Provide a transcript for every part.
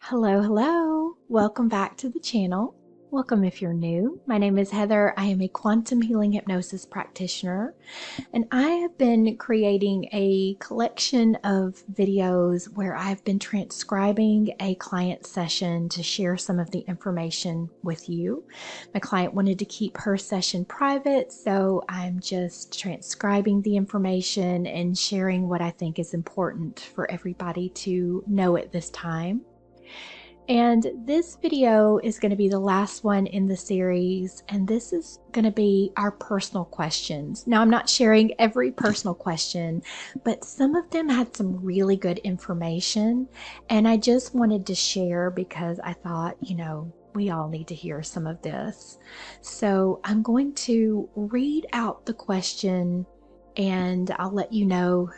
Hello, hello. Welcome back to the channel. Welcome if you're new. My name is Heather. I am a quantum healing hypnosis practitioner, and I have been creating a collection of videos where I've been transcribing a client session to share some of the information with you. My client wanted to keep her session private, so I'm just transcribing the information and sharing what I think is important for everybody to know at this time. And this video is going to be the last one in the series, and this is going to be our personal questions. Now, I'm not sharing every personal question, but some of them had some really good information, and I just wanted to share because I thought, we all need to hear some of this. So I'm going to read out the question, and I'll let you know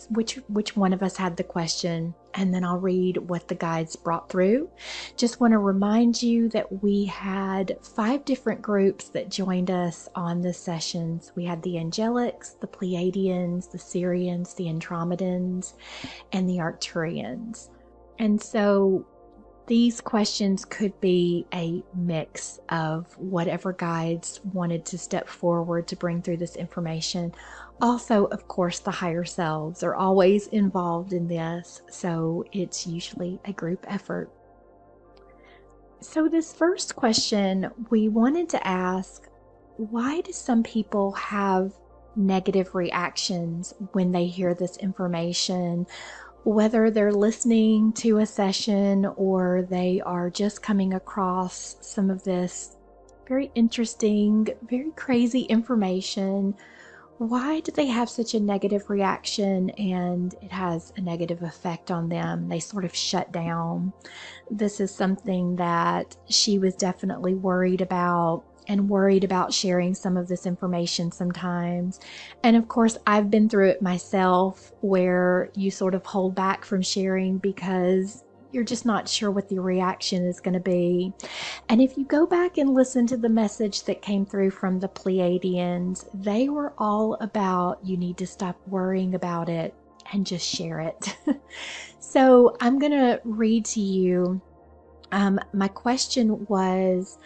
which one of us had the question, and then I'll read what the guides brought through. Just want to remind you that we had 5 different groups that joined us on the sessions. We had the Angelics, the Pleiadians, the Syrians, the Andromedans, and the Arcturians. And so these questions could be a mix of whatever guides wanted to step forward to bring through this information. Also, of course, the higher selves are always involved in this, so it's usually a group effort. So this first question, we wanted to ask, why do some people have negative reactions when they hear this information? Whether they're listening to a session or they are just coming across some of this very interesting, very crazy information, why do they have such a negative reaction and it has a negative effect on them? They sort of shut down. This is something that she was definitely worried about, and worried about sharing some of this information sometimes. And of course, I've been through it myself, where you sort of hold back from sharing because you're just not sure what the reaction is going to be. And if you go back and listen to the message that came through from the Pleiadians, they were all about, you need to stop worrying about it and just share it. So I'm going to read to you. My question was,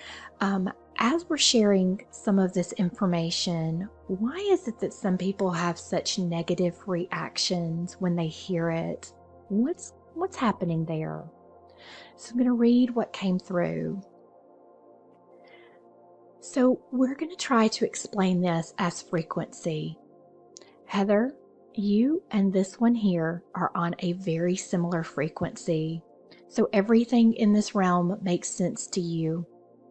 as we're sharing some of this information, why is it that some people have such negative reactions when they hear it? What's happening there? So I'm going to read what came through. So we're going to try to explain this as frequency. Heather, you and this one here are on a very similar frequency. So everything in this realm makes sense to you.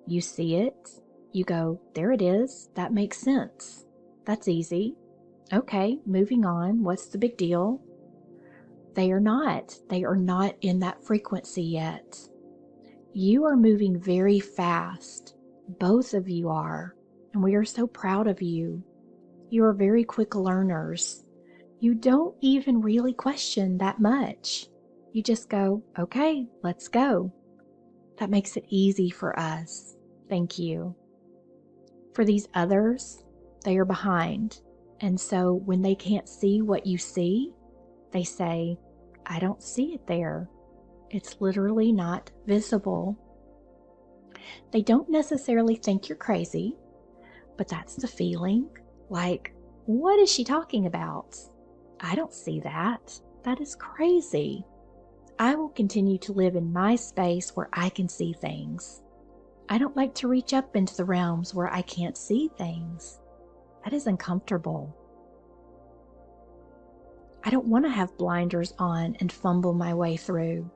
You see it, you go, there it is, that makes sense. That's easy. Okay, moving on, what's the big deal? They are not in that frequency yet. You are moving very fast. Both of you are, and we are so proud of you. You are very quick learners. You don't even really question that much. You just go, okay, let's go. That makes it easy for us. Thank you. For these others, they are behind. And so when they can't see what you see, they say, I don't see it there. It's literally not visible. They don't necessarily think you're crazy, but that's the feeling. Like, what is she talking about? I don't see that. That is crazy. I will continue to live in my space where I can see things. I don't like to reach up into the realms where I can't see things. That is uncomfortable. I don't want to have blinders on and fumble my way through.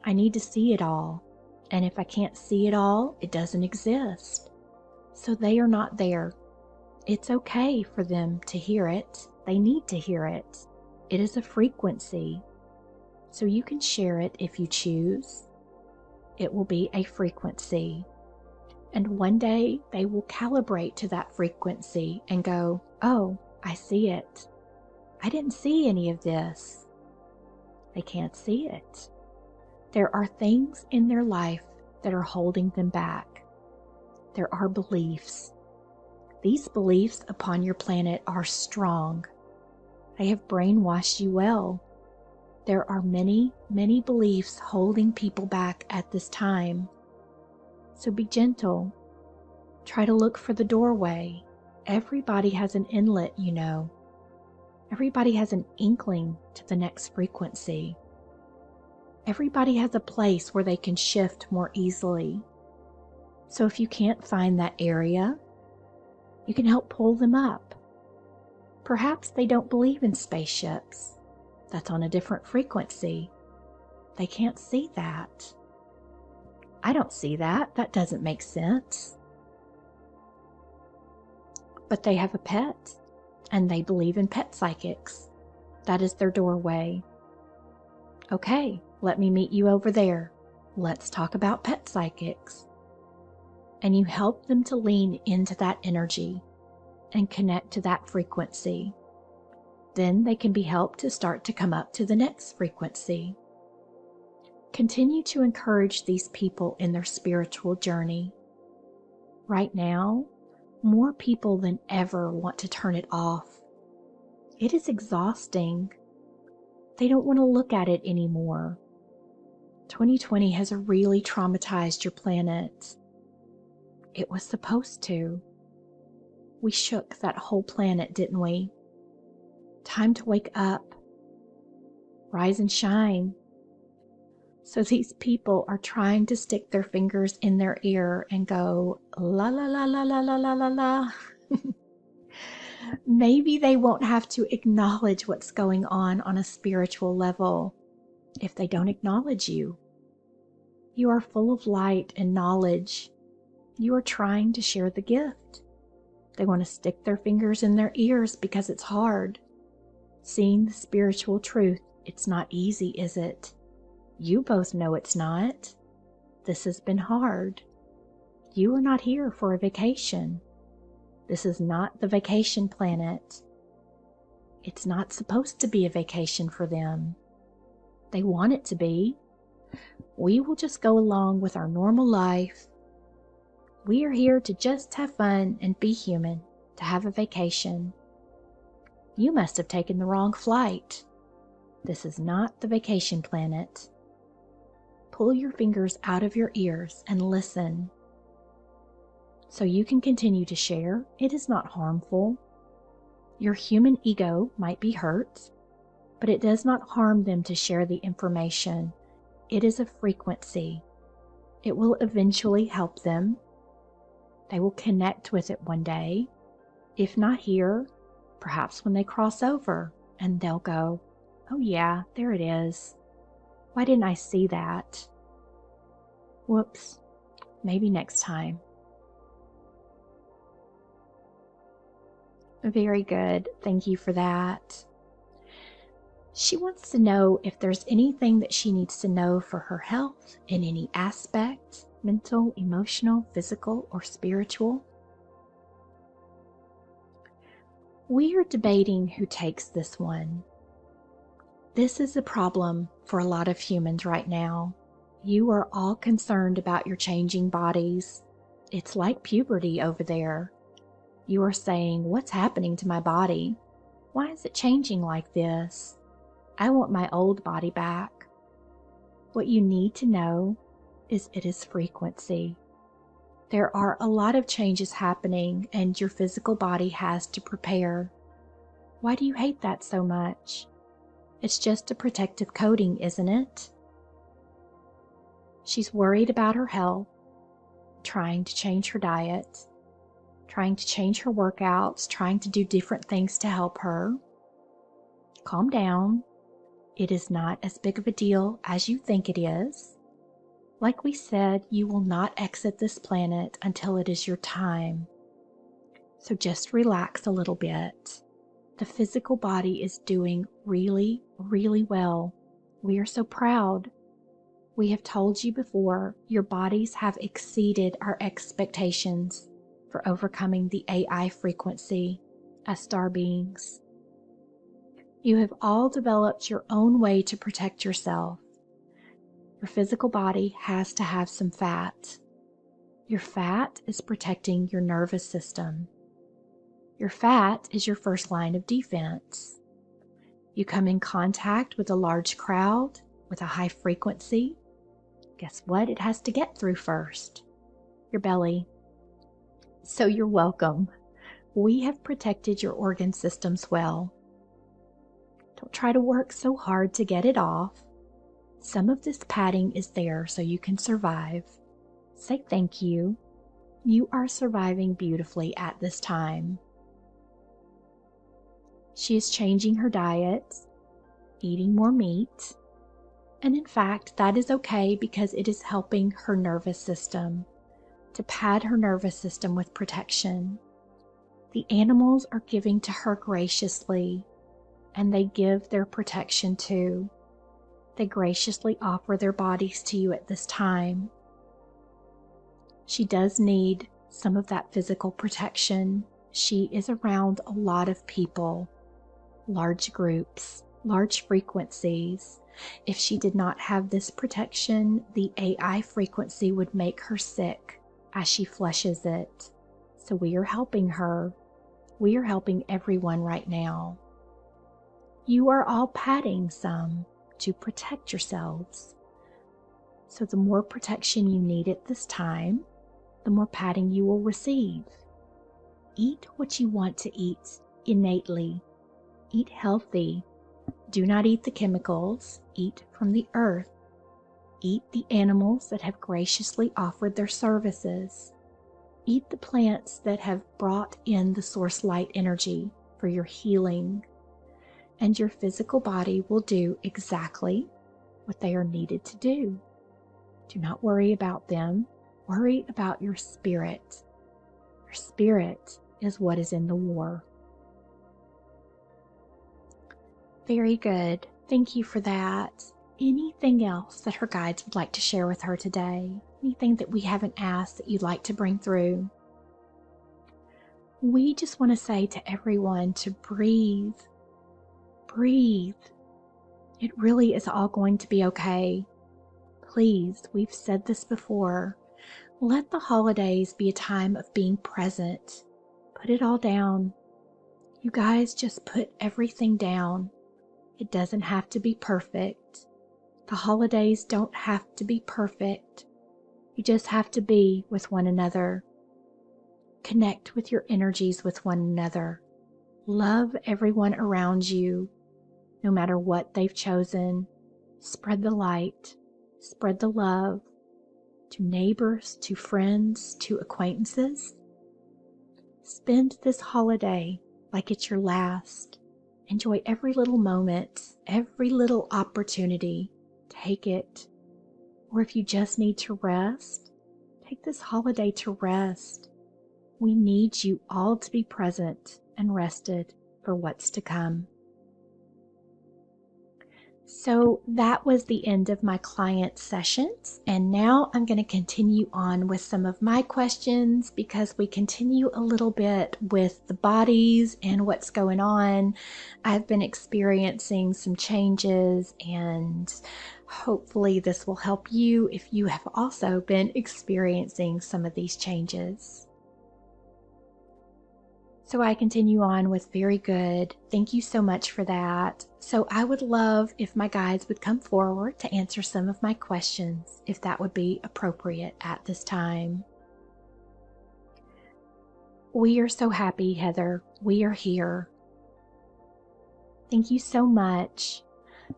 I need to see it all. And if I can't see it all, it doesn't exist. So they are not there. It's okay for them to hear it. They need to hear it. It is a frequency. So you can share it if you choose. It will be a frequency. And one day they will calibrate to that frequency and go, oh, I see it. I didn't see any of this. They can't see it. There are things in their life that are holding them back. There are beliefs. These beliefs upon your planet are strong. They have brainwashed you well. There are many, many beliefs holding people back at this time. So be gentle. Try to look for the doorway. Everybody has an inlet, you know. Everybody has an inkling to the next frequency. Everybody has a place where they can shift more easily. So if you can't find that area, you can help pull them up. Perhaps they don't believe in spaceships. That's on a different frequency. They can't see that. I don't see that. That doesn't make sense. But they have a pet, and they believe in pet psychics. That is their doorway. Okay, let me meet you over there. Let's talk about pet psychics. And you help them to lean into that energy and connect to that frequency. Then they can be helped to start to come up to the next frequency. Continue to encourage these people in their spiritual journey. Right now, more people than ever want to turn it off. It is exhausting. They don't want to look at it anymore. 2020 has really traumatized your planet. It was supposed to. We shook that whole planet, didn't we? Time to wake up. Rise and shine. So these people are trying to stick their fingers in their ear and go, la la la la la la la la la. Maybe they won't have to acknowledge what's going on a spiritual level if they don't acknowledge you. You are full of light and knowledge. You are trying to share the gift. They want to stick their fingers in their ears because it's hard. Seeing the spiritual truth, it's not easy, is it? You both know it's not. This has been hard. You are not here for a vacation. This is not the vacation planet. It's not supposed to be a vacation for them. They want it to be. We will just go along with our normal life. We are here to just have fun and be human, to have a vacation. You must have taken the wrong flight. This is not the vacation planet. Pull your fingers out of your ears and listen. So you can continue to share. It is not harmful. Your human ego might be hurt, but it does not harm them to share the information. It is a frequency. It will eventually help them. They will connect with it one day. If not here, perhaps when they cross over, and they'll go, oh yeah, there it is. Why didn't I see that? Whoops, maybe next time. Very good, thank you for that. She wants to know if there's anything that she needs to know for her health in any aspect, mental, emotional, physical, or spiritual. We are debating who takes this one. This is a problem for a lot of humans right now. You are all concerned about your changing bodies. It's like puberty over there. You are saying, what's happening to my body? Why is it changing like this? I want my old body back. What you need to know is it is frequency. There are a lot of changes happening and your physical body has to prepare. Why do you hate that so much? It's just a protective coating, isn't it? She's worried about her health, trying to change her diet, trying to change her workouts, trying to do different things to help her. Calm down. It is not as big of a deal as you think it is. Like we said, you will not exit this planet until it is your time. So just relax a little bit. The physical body is doing really, really well. We are so proud. We have told you before, your bodies have exceeded our expectations for overcoming the AI frequency as star beings. You have all developed your own way to protect yourself. Your physical body has to have some fat. Your fat is protecting your nervous system. Your fat is your first line of defense. You come in contact with a large crowd, with a high frequency. Guess what? It has to get through first. Your belly. So you're welcome. We have protected your organ systems well. Don't try to work so hard to get it off. Some of this padding is there so you can survive. Say thank you. You are surviving beautifully at this time. She is changing her diet, eating more meat, and in fact, that is okay because it is helping her nervous system, to pad her nervous system with protection. The animals are giving to her graciously, and they give their protection too. They graciously offer their bodies to you at this time. She does need some of that physical protection. She is around a lot of people, large groups, large frequencies. If she did not have this protection, the AI frequency would make her sick as she flushes it. So we are helping her. We are helping everyone right now. You are all padding some to protect yourselves. So the more protection you need at this time, the more padding you will receive. Eat what you want to eat innately. Eat healthy. Do not eat the chemicals. Eat from the earth. Eat the animals that have graciously offered their services. Eat the plants that have brought in the source light energy for your healing. And your physical body will do exactly what they are needed to do. Do not worry about them. Worry about your spirit. Your spirit is what is in the war. Very good. Thank you for that. Anything else that her guides would like to share with her today? Anything that we haven't asked that you'd like to bring through? We just want to say to everyone to breathe. Breathe. It really is all going to be okay. Please, we've said this before. Let the holidays be a time of being present. Put it all down. You guys just put everything down. It doesn't have to be perfect. The holidays don't have to be perfect. You just have to be with one another. Connect with your energies with one another. Love everyone around you, no matter what they've chosen. Spread the light. Spread the love. To neighbors, to friends, to acquaintances. Spend this holiday like it's your last. Enjoy every little moment, every little opportunity. Take it. Or if you just need to rest, take this holiday to rest. We need you all to be present and rested for what's to come. So that was the end of my client sessions, and now I'm going to continue on with some of my questions because we continue a little bit with the bodies and what's going on. I've been experiencing some changes, and hopefully this will help you if you have also been experiencing some of these changes. So I continue on with very good. Thank you so much for that. So I would love if my guides would come forward to answer some of my questions, if that would be appropriate at this time. We are so happy, Heather. We are here. Thank you so much.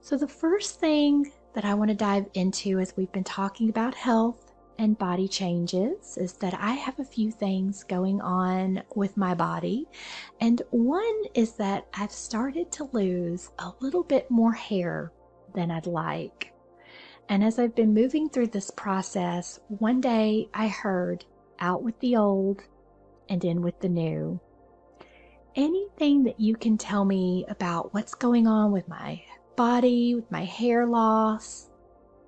So the first thing that I want to dive into as we've been talking about health and body changes is that I have a few things going on with my body. And one is that I've started to lose a little bit more hair than I'd like. And as I've been moving through this process, one day I heard, out with the old and in with the new. Anything that you can tell me about what's going on with my body, with my hair loss?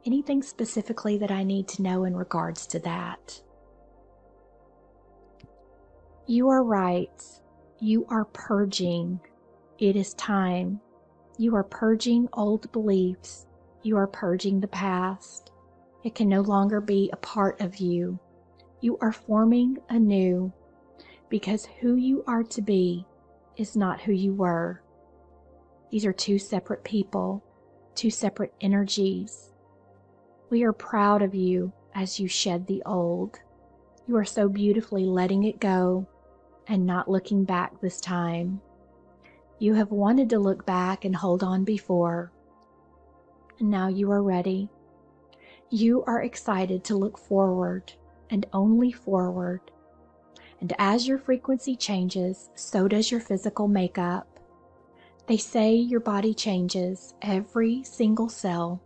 Anything specifically that I need to know in regards to that? You are right. You are purging. It is time. You are purging old beliefs. You are purging the past. It can no longer be a part of you. You are forming anew because who you are to be is not who you were. These are two separate people, two separate energies. We are proud of you as you shed the old. You are so beautifully letting it go and not looking back this time. You have wanted to look back and hold on before, and now you are ready. You are excited to look forward and only forward. And as your frequency changes, so does your physical makeup. They say your body changes every single cell.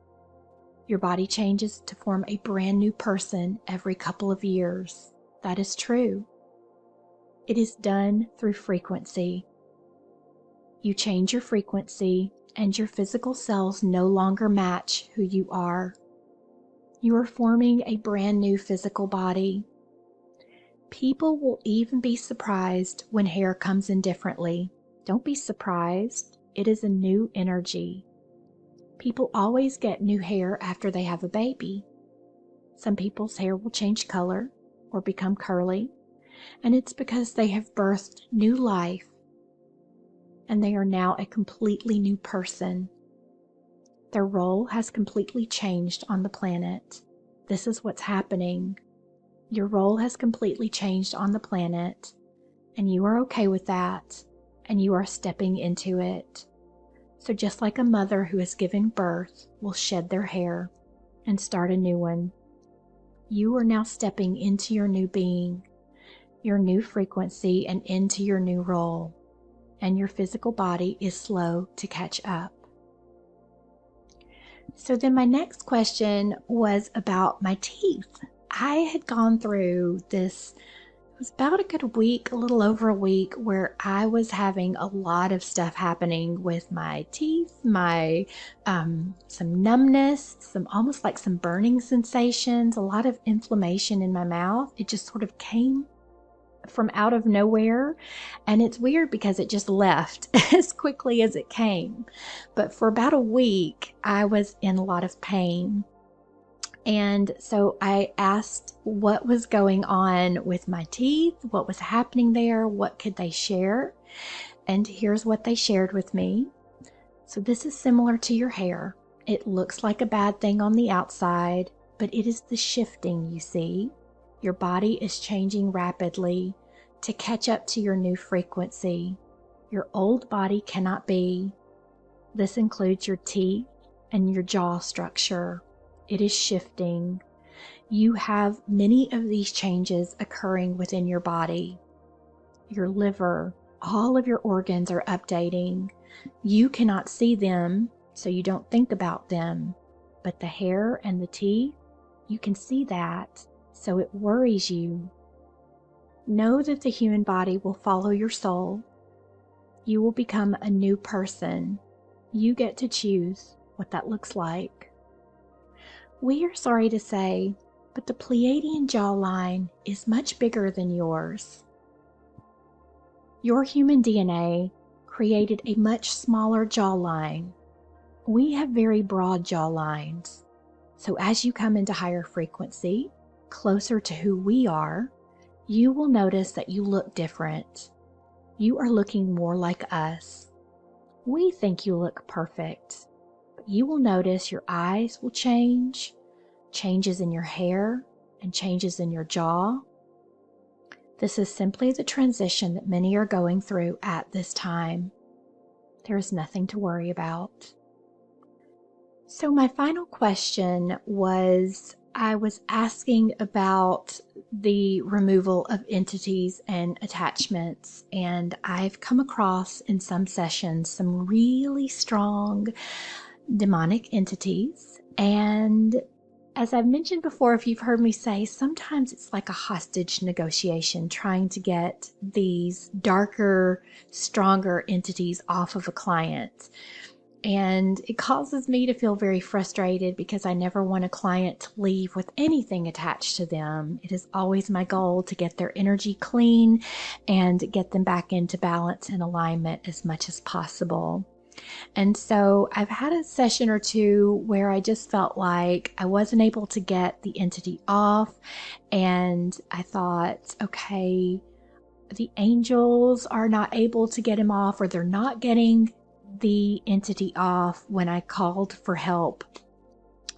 Your body changes to form a brand new person every couple of years. That is true. It is done through frequency. You change your frequency, and your physical cells no longer match who you are. You are forming a brand new physical body. People will even be surprised when hair comes in differently. Don't be surprised. It is a new energy. People always get new hair after they have a baby. Some people's hair will change color or become curly, and it's because they have birthed new life, and they are now a completely new person. Their role has completely changed on the planet. This is what's happening. Your role has completely changed on the planet, and you are okay with that, and you are stepping into it. So just like a mother who has given birth will shed their hair and start a new one, you are now stepping into your new being, your new frequency, and into your new role, and your physical body is slow to catch up. So then my next question was about my teeth. I had gone through this, it was about a good week, a little over a week, where I was having a lot of stuff happening with my teeth, my some numbness, some almost like some burning sensations, a lot of inflammation in my mouth. It just sort of came from out of nowhere, and it's weird because it just left as quickly as it came. But for about a week, I was in a lot of pain. And so I asked what was going on with my teeth, what was happening there, what could they share? And here's what they shared with me. So this is similar to your hair. It looks like a bad thing on the outside, but it is the shifting, you see. Your body is changing rapidly to catch up to your new frequency. Your old body cannot be. This includes your teeth and your jaw structure. It is shifting. You have many of these changes occurring within your body. Your liver, all of your organs are updating. You cannot see them, so you don't think about them. But the hair and the teeth, you can see that, so it worries you. Know that the human body will follow your soul. You will become a new person. You get to choose what that looks like. We are sorry to say, but the Pleiadian jawline is much bigger than yours. Your human DNA created a much smaller jawline. We have very broad jawlines. So as you come into higher frequency, closer to who we are, you will notice that you look different. You are looking more like us. We think you look perfect. You will notice your eyes will change, changes in your hair, and changes in your jaw. This is simply the transition that many are going through at this time. There is nothing to worry about. So my final question was, I was asking about the removal of entities and attachments, and I've come across in some sessions some really strong demonic entities. And as I've mentioned before, if you've heard me say, sometimes it's like a hostage negotiation trying to get these darker, stronger entities off of a client. And it causes me to feel very frustrated because I never want a client to leave with anything attached to them. It is always my goal to get their energy clean and get them back into balance and alignment as much as possible. And so I've had a session or two where I just felt like I wasn't able to get the entity off, and I thought, okay, the angels are not able to get him off, or they're not getting the entity off when I called for help?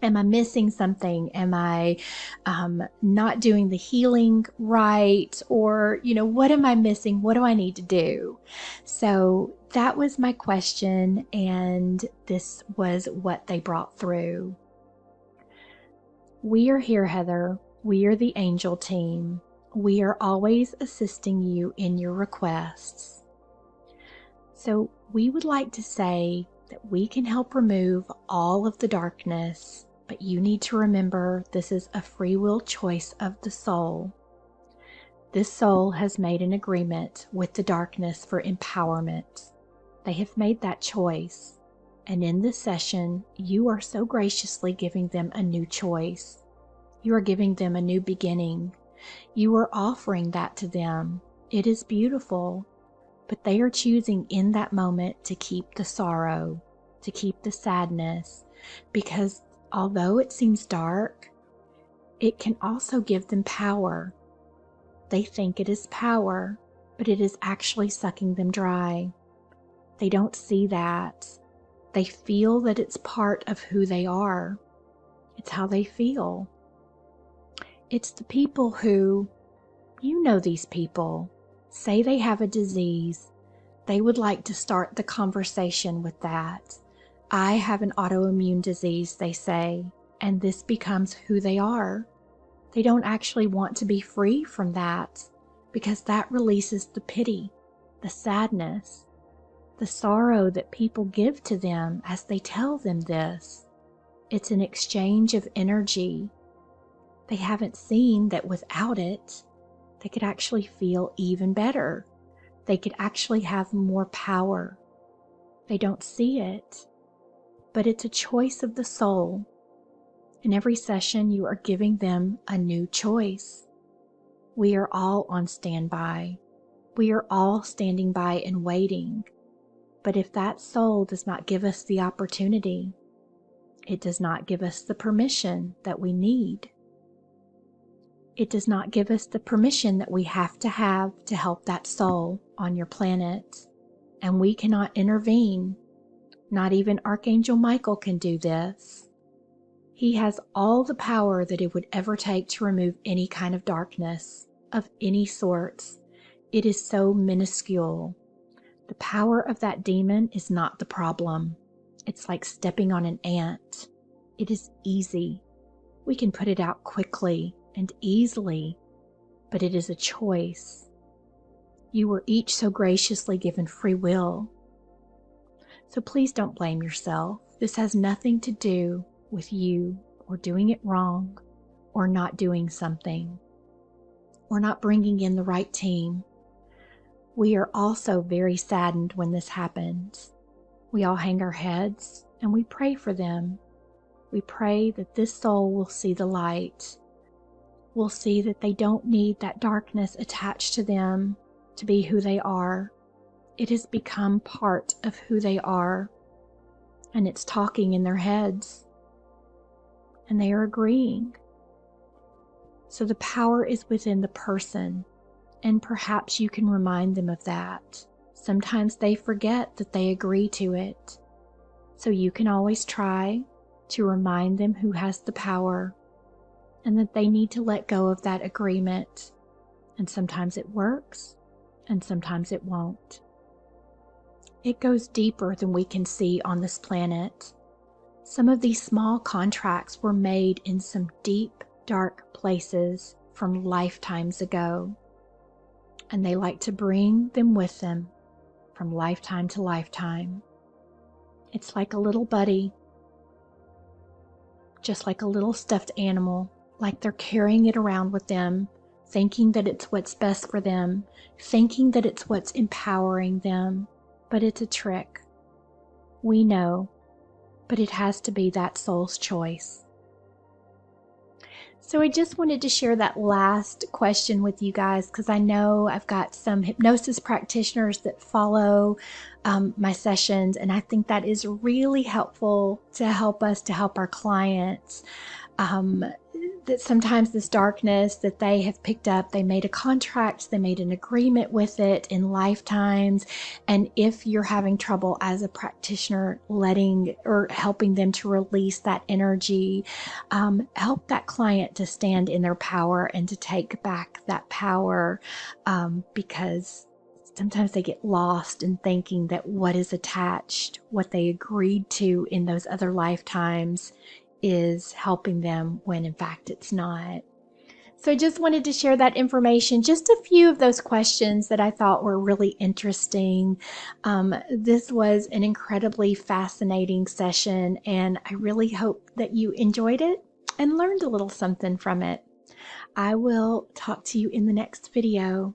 Am I missing something? Am I not doing the healing right? Or, what am I missing? What do I need to do? So that was my question, and this was what they brought through. We are here, Heather. We are the angel team. We are always assisting you in your requests. So we would like to say that we can help remove all of the darkness, but you need to remember this is a free will choice of the soul. This soul has made an agreement with the darkness for empowerment. They have made that choice. And in this session, you are so graciously giving them a new choice. You are giving them a new beginning. You are offering that to them. It is beautiful, but they are choosing in that moment to keep the sorrow, to keep the sadness, because although it seems dark, it can also give them power. They think it is power, but it is actually sucking them dry. They don't see that. They feel that it's part of who they are. It's how they feel. It's the people who, these people, say they have a disease. They would like to start the conversation with that. I have an autoimmune disease, they say, and this becomes who they are. They don't actually want to be free from that because that releases the pity, the sadness, the sorrow that people give to them as they tell them this. It's an exchange of energy. They haven't seen that without it, they could actually feel even better. They could actually have more power. They don't see it, but it's a choice of the soul. In every session, you are giving them a new choice. We are all on standby. We are all standing by and waiting. But if that soul does not give us the opportunity, it does not give us the permission that we need. It does not give us the permission that we have to help that soul on your planet. And we cannot intervene. Not even Archangel Michael can do this. He has all the power that it would ever take to remove any kind of darkness, of any sorts. It is so minuscule. The power of that demon is not the problem. It's like stepping on an ant. It is easy. We can put it out quickly and easily, but it is a choice. You were each so graciously given free will. So please don't blame yourself. This has nothing to do with you or doing it wrong or not doing something or not bringing in the right team. We are also very saddened when this happens. We all hang our heads and we pray for them. We pray that this soul will see the light. We'll see that they don't need that darkness attached to them to be who they are. It has become part of who they are, and it's talking in their heads, and they are agreeing. So the power is within the person, and perhaps you can remind them of that. Sometimes they forget that they agree to it, so you can always try to remind them who has the power and that they need to let go of that agreement. And sometimes it works, and sometimes it won't. It goes deeper than we can see on this planet. Some of these small contracts were made in some deep, dark places from lifetimes ago, and they like to bring them with them from lifetime to lifetime. It's like a little buddy, just like a little stuffed animal, like they're carrying it around with them, thinking that it's what's best for them, thinking that it's what's empowering them, but it's a trick. We know, but it has to be that soul's choice. So I just wanted to share that last question with you guys because I know I've got some hypnosis practitioners that follow my sessions, and I think that is really helpful to help us to help our clients. that sometimes this darkness that they have picked up, they made a contract, they made an agreement with it in lifetimes. And if you're having trouble as a practitioner letting or helping them to release that energy, help that client to stand in their power and to take back that power, because sometimes they get lost in thinking that what is attached, what they agreed to in those other lifetimes, is helping them when in fact it's not. So I just wanted to share that information, just a few of those questions that I thought were really interesting. This was an incredibly fascinating session, and I really hope that you enjoyed it and learned a little something from it. I will talk to you in the next video.